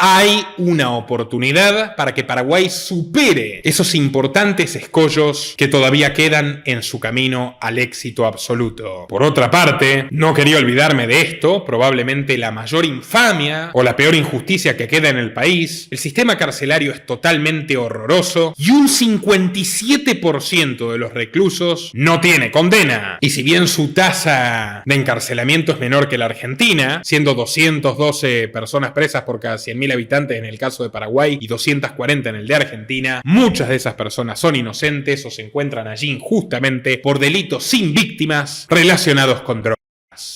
hay una oportunidad para que Paraguay supere esos importantes escollos que todavía quedan en su camino al éxito absoluto. Por otra parte, no quería olvidarme de esto, probablemente la mayor infamia o la peor injusticia que queda en el país. El sistema carcelario es totalmente horroroso y un 57% de los reclusos no tiene condena. Y si bien su tasa de encarcelamiento es menor que la Argentina, siendo 212 personas presas por cada 100.000 habitantes en el caso de Paraguay y 240 en el de Argentina, muchas de esas personas son inocentes o se encuentran allí injustamente por delitos sin víctimas relacionados con drogas.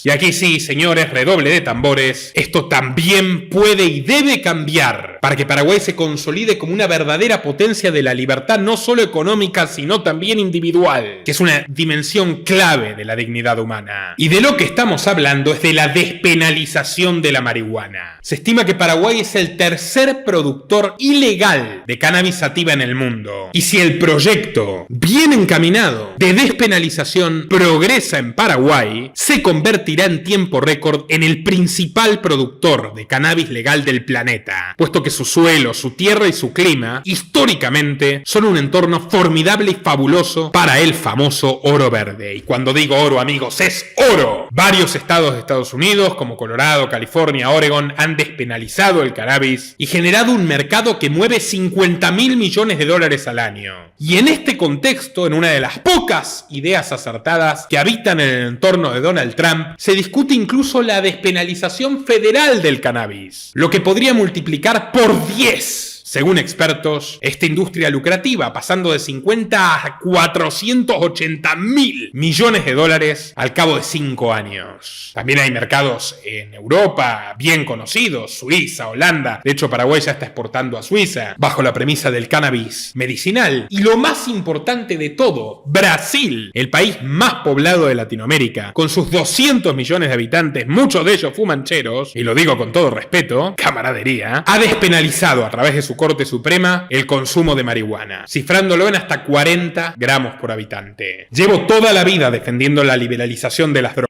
Y aquí sí, señores, redoble de tambores, esto también puede y debe cambiar para que Paraguay se consolide como una verdadera potencia de la libertad, no solo económica, sino también individual, que es una dimensión clave de la dignidad humana. Y de lo que estamos hablando es de la despenalización de la marihuana. Se estima que Paraguay es el tercer productor ilegal de cannabis sativa en el mundo. Y si el proyecto bien encaminado de despenalización progresa en Paraguay, se convertirá en tiempo récord en el principal productor de cannabis legal del planeta, puesto que su suelo, su tierra y su clima, históricamente, son un entorno formidable y fabuloso para el famoso oro verde. Y cuando digo oro, amigos, es oro. Varios estados de Estados Unidos, como Colorado, California, Oregon, han despenalizado el cannabis y generado un mercado que mueve $50.000 millones al año. Y en este contexto, en una de las pocas ideas acertadas que habitan en el entorno de Donald Trump, se discute incluso la despenalización federal del cannabis, lo que podría multiplicar por 10, según expertos, esta industria lucrativa, pasando de 50 a $480.000 millones al cabo de 5 años. También hay mercados en Europa bien conocidos, Suiza, Holanda. De hecho, Paraguay ya está exportando a Suiza bajo la premisa del cannabis medicinal. Y lo más importante de todo, Brasil, el país más poblado de Latinoamérica, con sus 200 millones de habitantes, muchos de ellos fumancheros, y lo digo con todo respeto, camaradería, ha despenalizado a través de su Corte Suprema el consumo de marihuana, cifrándolo en hasta 40 gramos por habitante. Llevo toda la vida defendiendo la liberalización de las drogas,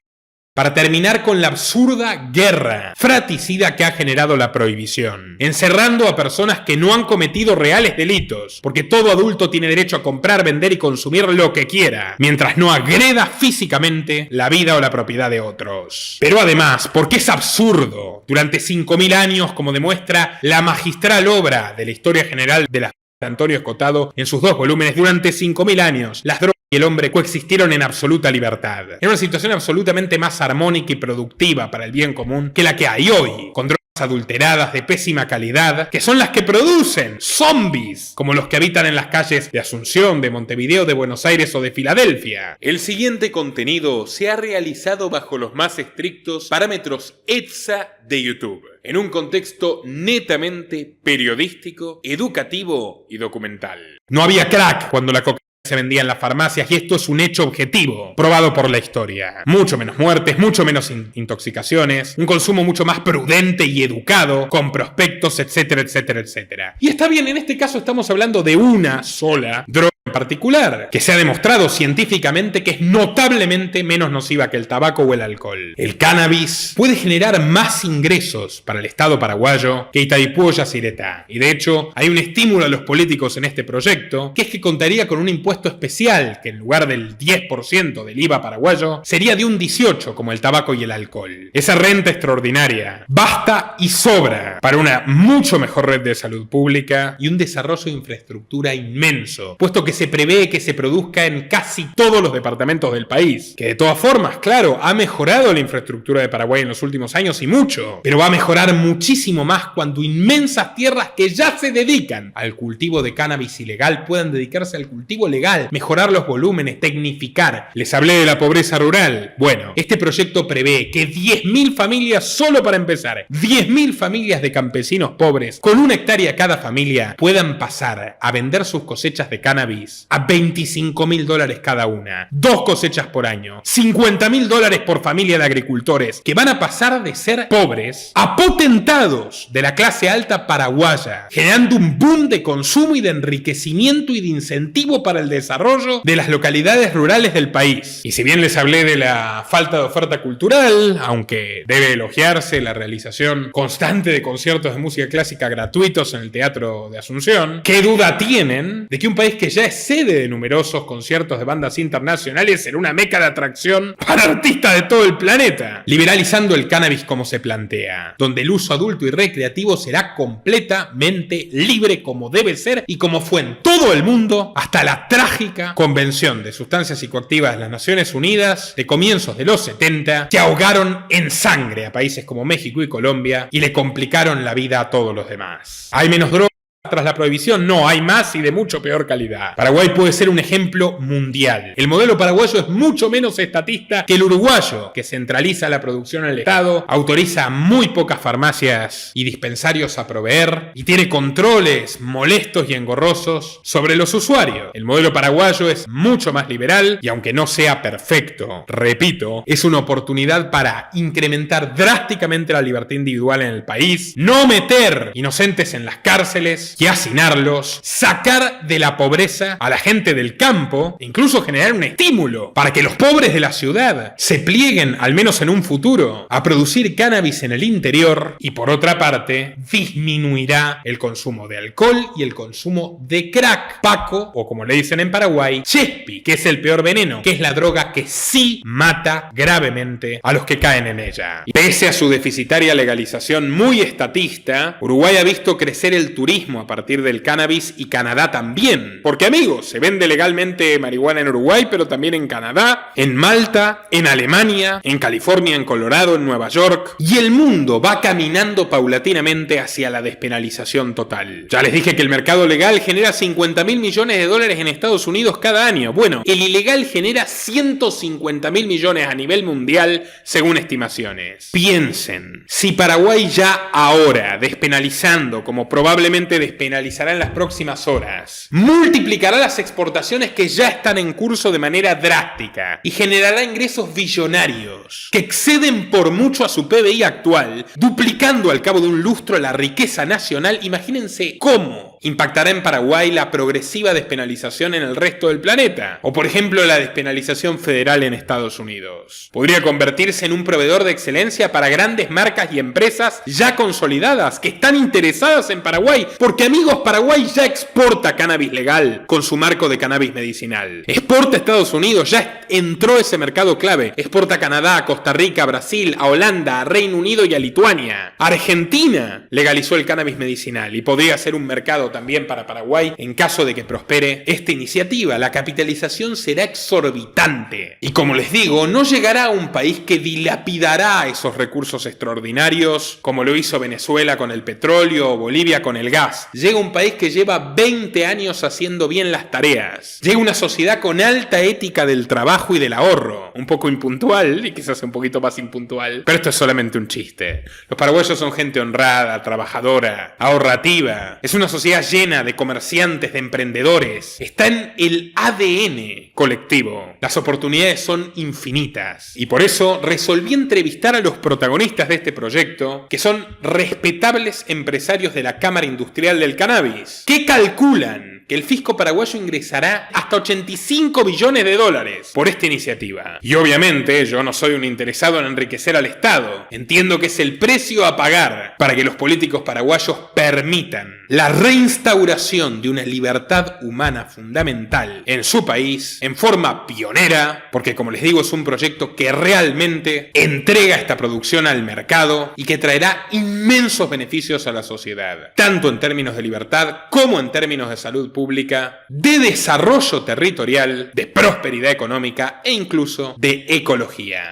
para terminar con la absurda guerra fratricida que ha generado la prohibición, encerrando a personas que no han cometido reales delitos, porque todo adulto tiene derecho a comprar, vender y consumir lo que quiera, mientras no agreda físicamente la vida o la propiedad de otros. Pero además, porque es absurdo, durante 5.000 años, como demuestra la magistral obra de la historia general de la de Antonio Escotado en sus 2 volúmenes, durante 5.000 años, las drogas y el hombre coexistieron en absoluta libertad, en una situación absolutamente más armónica y productiva para el bien común que la que hay hoy, con drogas adulteradas de pésima calidad, que son las que producen zombies, como los que habitan en las calles de Asunción, de Montevideo, de Buenos Aires o de Filadelfia. El siguiente contenido se ha realizado bajo los más estrictos parámetros ETSA de YouTube, en un contexto netamente periodístico, educativo y documental. No había crack cuando la cocaína se vendía en las farmacias y esto es un hecho objetivo, probado por la historia. Mucho menos muertes, mucho menos intoxicaciones, un consumo mucho más prudente y educado, con prospectos, etcétera, etcétera, etcétera. Y está bien, en este caso estamos hablando de una sola droga en particular, que se ha demostrado científicamente que es notablemente menos nociva que el tabaco o el alcohol. El cannabis puede generar más ingresos para el Estado paraguayo que Itaipú o Yacyretá. Y de hecho, hay un estímulo a los políticos en este proyecto, que es que contaría con un impuesto especial, que en lugar del 10% del IVA paraguayo, sería de un 18% como el tabaco y el alcohol. Esa renta extraordinaria basta y sobra para una mucho mejor red de salud pública y un desarrollo de infraestructura inmenso, puesto que se prevé que se produzca en casi todos los departamentos del país, que de todas formas, claro, ha mejorado la infraestructura de Paraguay en los últimos años y mucho, pero va a mejorar muchísimo más cuando inmensas tierras que ya se dedican al cultivo de cannabis ilegal puedan dedicarse al cultivo legal, mejorar los volúmenes, tecnificar. Les hablé de la pobreza rural. Bueno, este proyecto prevé que 10.000 familias, solo para empezar, 10.000 familias de campesinos pobres, con 1 hectárea cada familia, puedan pasar a vender sus cosechas de cannabis cannabis a $25.000 cada una, 2 cosechas por año, $50.000 por familia de agricultores que van a pasar de ser pobres a potentados de la clase alta paraguaya, generando un boom de consumo y de enriquecimiento y de incentivo para el desarrollo de las localidades rurales del país. Y si bien les hablé de la falta de oferta cultural, aunque debe elogiarse la realización constante de conciertos de música clásica gratuitos en el Teatro de Asunción, ¿qué duda tienen de que un país que ya es sede de numerosos conciertos de bandas internacionales será una meca de atracción para artistas de todo el planeta? Liberalizando el cannabis como se plantea, donde el uso adulto y recreativo será completamente libre como debe ser y como fue en todo el mundo hasta la trágica Convención de Sustancias Psicoactivas de las Naciones Unidas de comienzos de los 70, que ahogaron en sangre a países como México y Colombia y le complicaron la vida a todos los demás. Hay menos drogas tras la prohibición, no, hay más y de mucho peor calidad. Paraguay puede ser un ejemplo mundial. El modelo paraguayo es mucho menos estatista que el uruguayo, que centraliza la producción en el Estado, autoriza a muy pocas farmacias y dispensarios a proveer y tiene controles molestos y engorrosos sobre los usuarios. El modelo paraguayo es mucho más liberal y aunque no sea perfecto, repito, es una oportunidad para incrementar drásticamente la libertad individual en el país, no meter inocentes en las cárceles y hacinarlos, sacar de la pobreza a la gente del campo, incluso generar un estímulo para que los pobres de la ciudad se plieguen, al menos en un futuro, a producir cannabis en el interior y por otra parte, disminuirá el consumo de alcohol y el consumo de crack, paco, o como le dicen en Paraguay, chespi, que es el peor veneno, que es la droga que sí mata gravemente a los que caen en ella. Y pese a su deficitaria legalización muy estatista, Uruguay ha visto crecer el turismo a partir del cannabis y Canadá también. Porque amigos, se vende legalmente marihuana en Uruguay, pero también en Canadá, en Malta, en Alemania, en California, en Colorado, en Nueva York. Y el mundo va caminando paulatinamente hacia la despenalización total. Ya les dije que el mercado legal genera $50.000 millones en Estados Unidos cada año. Bueno, el ilegal genera $150.000 millones a nivel mundial, según estimaciones. Piensen, si Paraguay ya ahora, despenalizando, como probablemente despenalizará en las próximas horas, multiplicará las exportaciones que ya están en curso de manera drástica y generará ingresos billonarios que exceden por mucho a su PBI actual, duplicando al cabo de un lustro la riqueza nacional. Imagínense cómo impactará en Paraguay la progresiva despenalización en el resto del planeta, o por ejemplo la despenalización federal en Estados Unidos. Podría convertirse en un proveedor de excelencia para grandes marcas y empresas ya consolidadas que están interesadas en Paraguay, porque amigos, Paraguay ya exporta cannabis legal con su marco de cannabis medicinal. Exporta a Estados Unidos, ya entró ese mercado clave. Exporta a Canadá, a Costa Rica, a Brasil, a Holanda, a Reino Unido y a Lituania. Argentina legalizó el cannabis medicinal y podría ser un mercado también para Paraguay en caso de que prospere esta iniciativa. La capitalización será exorbitante y, como les digo, no llegará a un país que dilapidará esos recursos extraordinarios como lo hizo Venezuela con el petróleo o Bolivia con el gas. Llega un país que lleva 20 años haciendo bien las tareas. Llega una sociedad con alta ética del trabajo y del ahorro. Un poco impuntual y quizás un poquito más impuntual, pero esto es solamente un chiste. Los paraguayos son gente honrada, trabajadora, ahorrativa. Es una sociedad llena de comerciantes, de emprendedores. Está en el ADN colectivo. Las oportunidades son infinitas. Y por eso resolví entrevistar a los protagonistas de este proyecto, que son respetables empresarios de la Cámara Industrial del Cannabis, que calculan que el fisco paraguayo ingresará hasta $85 billones por esta iniciativa. Y obviamente yo no soy un interesado en enriquecer al Estado. Entiendo que es el precio a pagar para que los políticos paraguayos permitan la reinstauración de una libertad humana fundamental en su país en forma pionera, porque como les digo es un proyecto que realmente entrega esta producción al mercado y que traerá inmensos beneficios a la sociedad, tanto en términos de libertad como en términos de salud pública, de desarrollo territorial, de prosperidad económica e incluso de ecología.